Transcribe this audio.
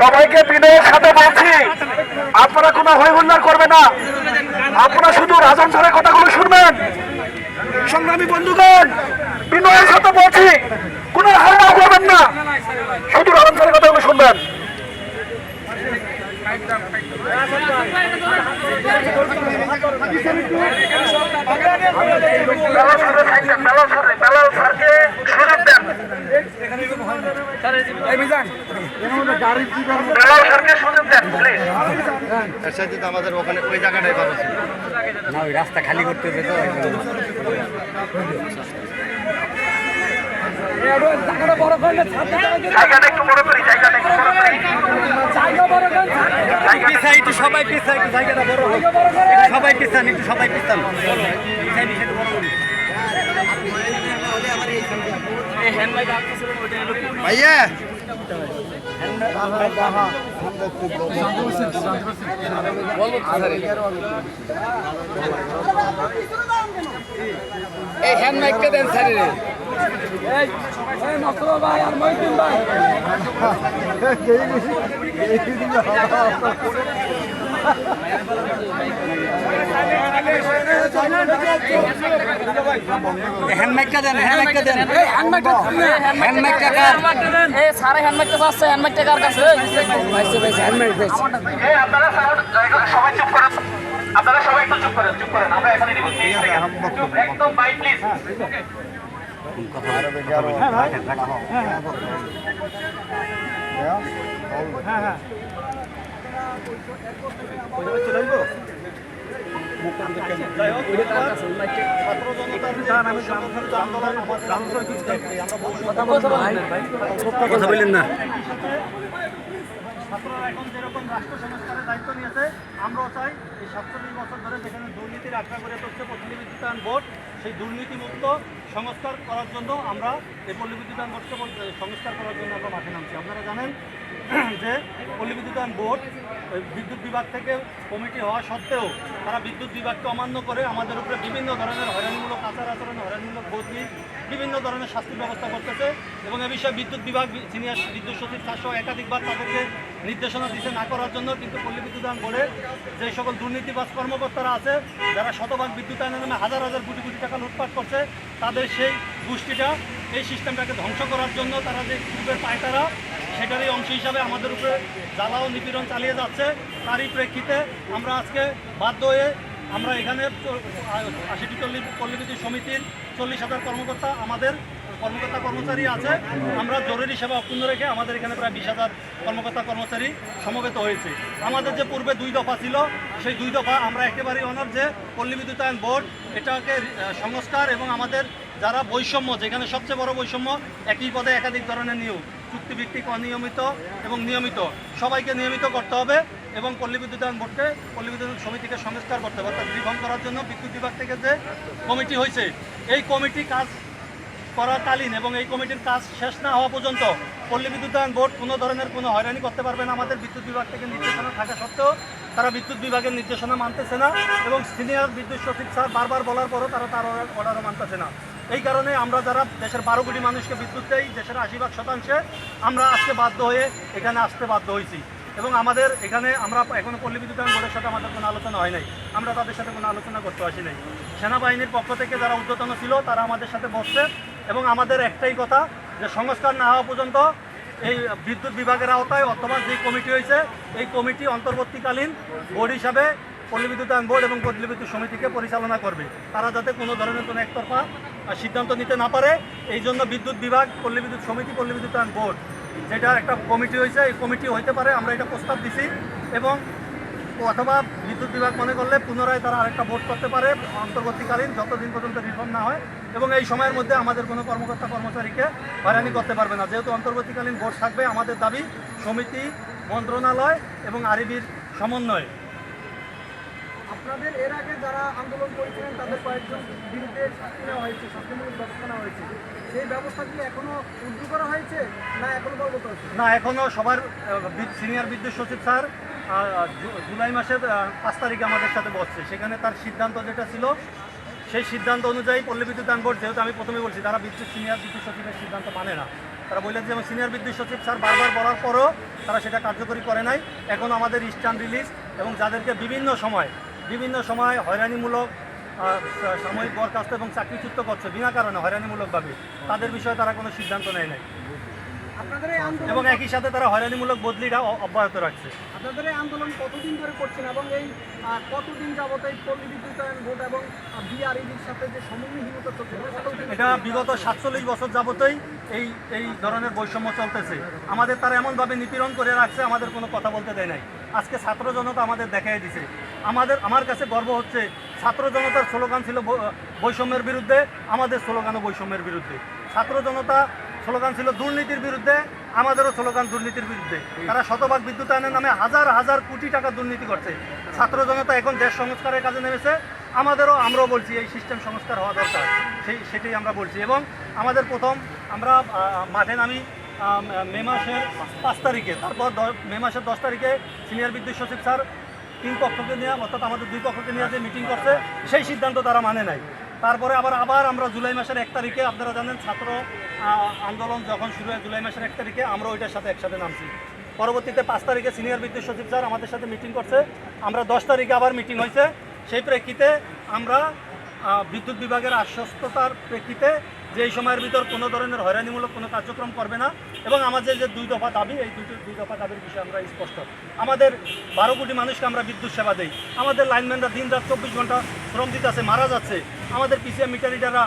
সবাইকে বিনয়ের সাথে বলছি, আপনারা কোনো হই হুল্লার করবে না, আপনারা শুধু রাজন স্যারের কথাগুলো শুনবেন। সংগ্রামী বন্ধুগণ, বিনয়ের সাথে বলছি, কোনো হাল্লা করবেন না, শুধু রাজন স্যারের কথাগুলো শুনবেন। আমাদের ওখানে ওই জায়গাটাই ভালো ছিল না, ওই রাস্তা খালি করতে হবে তো। সবাই পিছান, জায়গাটা বড় হোক, সবাই পিছান, একটু সবাই পিছান। ভাইয়া এই হ্যান্ড মাইকটা দেন স্যার। ভাই আর মহিদিন ভাই হ্যান্ডমাইকটা দেন, হ্যান্ডমাইকটা দেন, হ্যান্ডমাইকটা কার? এই সারে হ্যান্ডমাইকটা আছে, হ্যান্ডমাইকটা কার কাছে? ভাইছে ভাইছে হ্যান্ডমাইক ভাইছে। এই আপনারা সবাই চুপ করেন, আপনারা সবাই একটু চুপ করেন, চুপ করেন, আমরা এখানে নিব 30 সেকেন্ড একদম বাই প্লিজ। ওকে কথা বলবে যাও। হ্যাঁ ভাই হ্যাঁ হ্যাঁ ওই চলে যাবো। কথা বললেন না। ছাত্ররা এখন যেরকম রাষ্ট্র সংস্কারের দায়িত্ব নিয়েছে, আমরাও চাই এই 47 বছর ধরে যেখানে দুর্নীতির আখড়া গড়ে তুলছে পল্লী বিদ্যুতায়ন বোর্ড, সেই দুর্নীতিমুক্ত সংস্কার করার জন্য আমরা এই পল্লী বিদ্যুতায়ন বোর্ডকে সংস্কার করার জন্য আমরা মাঠে নামছি। আপনারা জানেন যে পল্লী বিদ্যুতায়ন বোর্ড বিদ্যুৎ বিভাগ থেকে কমিটি হওয়া সত্ত্বেও তারা বিদ্যুৎ বিভাগকে অমান্য করে আমাদের উপরে বিভিন্ন ধরনের হয়রানিমূলক আচার আচরণ, হয়রানিমূলক বদলি, বিভিন্ন ধরনের শাস্তির ব্যবস্থা করতেছে। এবং এ বিষয়ে বিদ্যুৎ বিভাগ সিনিয়র বিদ্যুৎ সচিব চারশো একাধিকবার তাদেরকে নির্দেশনা দিচ্ছে না করার জন্য। কিন্তু পল্লী বিদ্যুতায়ন বোর্ডে যে সকল দুর্নীতিবাজ কর্মকর্তারা আছে, যারা শতভাগ বিদ্যুতায়নের নামে হাজার হাজার কোটি কোটি টাকা লুটপাট করছে, তাদের সেই গোষ্ঠীটা এই সিস্টেমটাকে ধ্বংস করার জন্য তারা যে পূর্বের পায়তারা, সেটারই অংশ হিসাবে আমাদের উপরে জ্বালা ও নিপীড়ন চালিয়ে যাচ্ছে। তারই প্রেক্ষিতে আমরা আজকে বাধ্য হয়ে আমরা এখানে 80টি পল্লী বিদ্যুৎ সমিতির 40,000 কর্মকর্তা, আমাদের কর্মকর্তা কর্মচারী আছে। আমরা জরুরি সেবা অক্ষুণ্ণ রেখে আমাদের এখানে প্রায় 20,000 কর্মকর্তা কর্মচারী সমবেত হয়েছে। আমাদের যে পূর্বে 2 দফা ছিল, সেই 2 দফা আমরা একেবারেই অনার যে পল্লী বিদ্যুতায়ন বোর্ড এটাকে সংস্কার এবং আমাদের যারা বৈষম্য, যেখানে সবচেয়ে বড় বৈষম্য একই পদে একাধিক ধরনের নিয়োগ, চুক্তিভিত্তিক, অনিয়মিত এবং নিয়মিত, সবাইকে নিয়মিত করতে হবে এবং পল্লী বিদ্যুতায়ন বোর্ডকে, পল্লী বিদ্যুৎ সমিতিকে সংস্কার করতে হবে। অর্থাৎ রিফর্ম করার জন্য বিদ্যুৎ বিভাগ থেকে যে কমিটি হয়েছে, এই কমিটি কাজ করাকালীন এবং এই কমিটির কাজ শেষ না হওয়া পর্যন্ত পল্লী বিদ্যুতায়ন বোর্ড কোনো ধরনের কোনো হয়রানি করতে পারবে না। আমাদের বিদ্যুৎ বিভাগ থেকে নির্দেশনা থাকা সত্ত্বেও তারা বিদ্যুৎ বিভাগের নির্দেশনা মানতেছে না এবং সিনিয়র বিদ্যুৎ সচিব স্যার বারবার বলার পরও তারা তার অর্ডারও মানতেছে না। এই কারণে আমরা যারা দেশের 12 কোটি মানুষকে বিদ্যুৎ দেই, দেশের 80% আমরা আজকে বাধ্য হয়ে এখানে আসতে বাধ্য হয়েছি। এবং আমাদের এখানে আমরা এখনো পল্লী বিদ্যুতায়ন বোর্ডের সাথে আমাদের কোনো আলোচনা হয় নাই, আমরা তাদের সাথে কোনো আলোচনা করতে আসি নাই। সেনাবাহিনীর পক্ষ থেকে যারা ঊর্ধ্বতন ছিল তারা আমাদের সাথে বসছে এবং আমাদের একটাই কথা যে সংস্কার না হওয়া পর্যন্ত এই বিদ্যুৎ বিভাগের আওতায় অথবা যে কমিটি হয়েছে, এই কমিটি অন্তর্বর্তীকালীন বোর্ড হিসাবে পল্লী বিদ্যুতায়ন বোর্ড এবং পল্লী বিদ্যুৎ সমিতিকে পরিচালনা করবে। তারা যাতে কোনো ধরনের কোনো একতরফা সিদ্ধান্ত নিতে না পারে, এই জন্য বিদ্যুৎ বিভাগ, পল্লী বিদ্যুৎ সমিতি, পল্লী বিদ্যুতায়ন বোর্ড যেটা একটা কমিটি হয়েছে, এই কমিটি হইতে পারে, আমরা এটা প্রস্তাব দিছি। এবং অথবা বিদ্যুৎ বিভাগ মনে করলে পুনরায় তারা আরেকটা বোর্ড করতে পারে অন্তর্বর্তীকালীন, যতদিন পর্যন্ত রিফর্ম না হয়। এবং এই সময়ের মধ্যে আমাদের কোনো কর্মকর্তা কর্মচারীকে হয়রানি করতে পারবে না। যেহেতু অন্তর্বর্তীকালীন বোর্ড থাকবে, আমাদের দাবি সমিতি, মন্ত্রণালয় এবং আরইবির সমন্বয়ে আপনাদের এর আগে যারা আন্দোলন করেছিলেন তাদের কয়েকজন বিরুদ্ধে শাস্তি নেওয়া হয়েছে, শাস্তিমূলক ব্যবস্থা নেওয়া হয়েছে, সেই ব্যবস্থা কি এখনো উদ্ধার করা হয়েছে না এখনো বলবো হচ্ছে? না, এখনও সবার সিনিয়র বিদ্যুৎ সচিব স্যার জুলাই মাসের 5 তারিখে আমাদের সাথে বসছে। সেখানে তার সিদ্ধান্ত যেটা ছিল সেই সিদ্ধান্ত অনুযায়ী পল্লী বিদ্যুতায়ন বোর্ড, যেহেতু আমি প্রথমে বলছি তারা সিনিয়র বিদ্যুৎ সচিবের সিদ্ধান্ত মানে না, তারা বললেন যে সিনিয়র বিদ্যুৎ সচিব স্যার বারবার বলার পরও তারা সেটা কার্যকরী করে নাই। এখন আমাদের স্ট্যান্ড রিলিজ এবং যাদেরকে বিভিন্ন সময় হয়রানিমূলক সাময়িক বরখাস্ত এবং চাকরিচ্যুত করছে বিনা কারণে হয়রানিমূলকভাবে, তাদের বিষয়ে তারা কোনো সিদ্ধান্ত নেয় নাই আপনাদের এই আন্দোলন এবং একই সাথে তারা হয়রানিমূলক বদলিটা অব্যাহত রাখছে। আপনাদের এই আন্দোলন কতদিন ধরে করছেন এবং এই কতদিন যাবত এই পল্লী বিদ্যুতায়ন বোর্ড এবং বিআরইডির সাথে যে সমন্বয়হীনতা চলছে এটা বিগত 47 বছর যাবতই এই ধরনের বৈষম্য চলতেছে। আমাদের তারা এমনভাবে নিপীড়ন করে রাখছে, আমাদের কোনো কথা বলতে দেয় নাই। আজকে ছাত্র জনতা আমাদের দেখাই দিছে। আমার কাছে গর্ব হচ্ছে ছাত্র জনতার স্লোগান ছিল বৈষম্যের বিরুদ্ধে, আমাদের স্লোগানও বৈষম্যের বিরুদ্ধে। ছাত্র জনতা স্লোগান ছিল দুর্নীতির বিরুদ্ধে, আমাদেরও স্লোগান দুর্নীতির বিরুদ্ধে। তারা শতভাগ বিদ্যুতায়নের নামে হাজার হাজার কোটি টাকা দুর্নীতি করছে। ছাত্র জনতা এখন দেশ সংস্কারের কাজে নেমেছে, আমরাও বলছি এই সিস্টেম সংস্কার হওয়া দরকার, সেটাই আমরা বলছি। এবং আমাদের আমরা মাঠে নামি মে মাসের 5 তারিখে, তারপর মে মাসের 10 তারিখে সিনিয়র বিদ্যুৎ সচিব স্যার 3 পক্ষকে নিয়ে, অর্থাৎ আমাদের 2 পক্ষকে নিয়ে যে মিটিং করছে সেই সিদ্ধান্ত তারা মানে নাই। তারপরে আবার আমরা জুলাই মাসের 1 তারিখে, আপনারা জানেন ছাত্র আন্দোলন যখন শুরু হয় জুলাই মাসের 1 তারিখে, আমরা ওইটার সাথে একসাথে নামছি। পরবর্তীতে 5 তারিখে সিনিয়র বিদ্যুৎ সচিব স্যার আমাদের সাথে মিটিং করছে, আমরা 10 তারিখে আবার মিটিং হয়েছে। সেই প্রেক্ষিতে আমরা বিদ্যুৎ বিভাগের আশ্বস্ততার প্রেক্ষিতে যে এই সময়ের ভিতর কোনো ধরনের হয়রানিমূলক কোনো কার্যক্রম করবে না এবং আমাদের যে 2 দফা দাবি, এই 2 দফা দাবির বিষয়ে আমরা স্পষ্ট। আমাদের 12 কোটি মানুষকে আমরা বিদ্যুৎ সেবা দেই, আমাদের লাইনম্যানরা দিন রাত 24 ঘন্টা শ্রম দিতে আছে, মারা যাচ্ছে, আমাদের পিসিএম মিটার রিডাররা